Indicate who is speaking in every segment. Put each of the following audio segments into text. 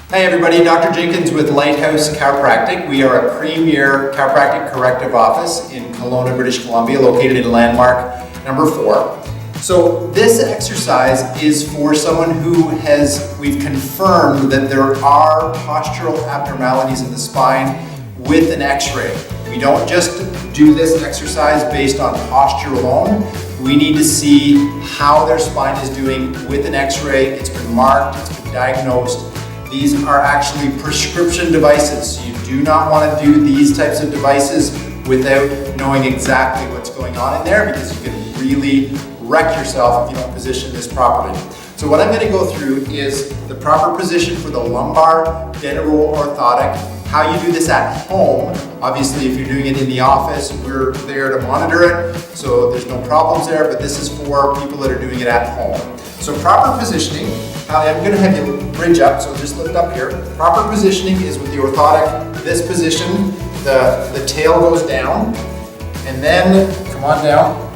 Speaker 1: Hey everybody, Dr. Jenkins with Lighthouse Chiropractic. We are a premier chiropractic corrective office in Kelowna, British Columbia, located in landmark number 4. So this exercise is for someone who we've confirmed that there are postural abnormalities in the spine with an x-ray. We don't just do this exercise based on posture alone. We need to see how their spine is doing with an x-ray. It's been marked, it's been diagnosed. These are actually prescription devices. You do not want to do these types of devices without knowing exactly what's going on in there, because you can really wreck yourself if you don't position this properly. So what I'm going to go through is the proper position for the lumbar orthotic, how you do this at home. Obviously, if you're doing it in the office, we're there to monitor it, so there's no problems there, but this is for people that are doing it at home. So proper positioning, I'm going to have you bridge up, so just lift up here. Proper positioning is with the orthotic, this position, the tail goes down, and then come on down.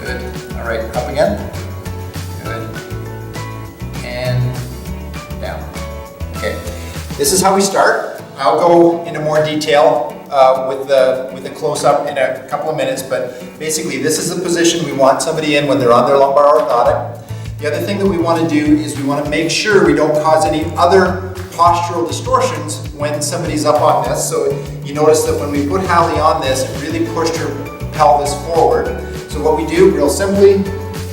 Speaker 1: Good. All right, up again. Good. And down. Okay. This is how we start. I'll go into more detail with the close-up in a couple of minutes, but basically this is the position we want somebody in when they're on their lumbar orthotic. The other thing that we want to do is we want to make sure we don't cause any other postural distortions when somebody's up on this. So you notice that when we put Hallie on this, it really pushed her pelvis forward. So what we do, real simply,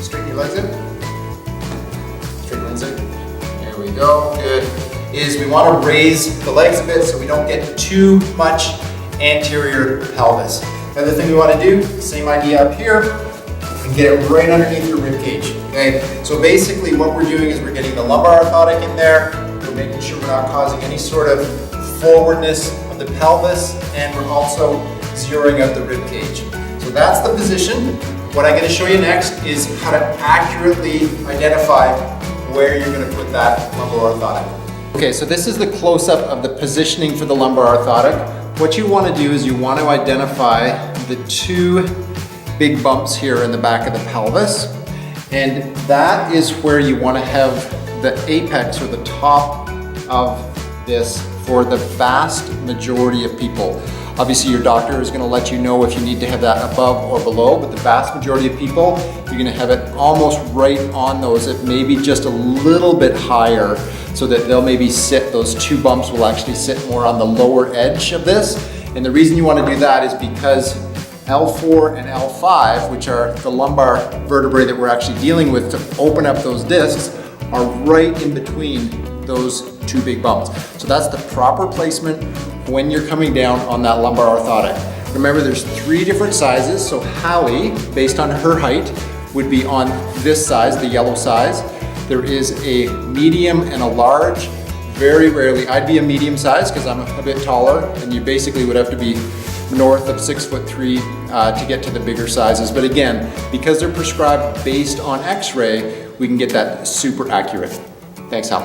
Speaker 1: straighten your legs in. Straighten legs in. There we go. Good. Is we want to raise the legs a bit so we don't get too much anterior pelvis. The other thing we want to do, same idea up here, and get it right underneath your rib cage. Okay, so basically what we're doing is we're getting the lumbar orthotic in there, we're making sure we're not causing any sort of forwardness of the pelvis, and we're also zeroing out the rib cage. So that's the position. What I'm going to show you next is how to accurately identify where you're going to put that lumbar orthotic. Okay, so this is the close-up of the positioning for the lumbar orthotic. What you want to do is you want to identify the two big bumps here in the back of the pelvis, and that is where you want to have the apex or the top of this for the vast majority of people. Obviously your doctor is going to let you know if you need to have that above or below, but the vast majority of people, you're going to have it almost right on those. It may be just a little bit higher, so that they'll maybe sit, those two bumps will actually sit more on the lower edge of this. And the reason you want to do that is because L4 and L5, which are the lumbar vertebrae that we're actually dealing with to open up those discs, are right in between those two big bumps. So that's the proper placement when you're coming down on that lumbar orthotic. Remember, there's 3 different sizes. So Hallie, based on her height, would be on this size, the yellow size. There is a medium and a large. Very rarely, I'd be a medium size because I'm a bit taller, and you basically would have to be north of 6'3" to get to the bigger sizes. But again, because they're prescribed based on x-ray, we can get that super accurate. Thanks, Hal.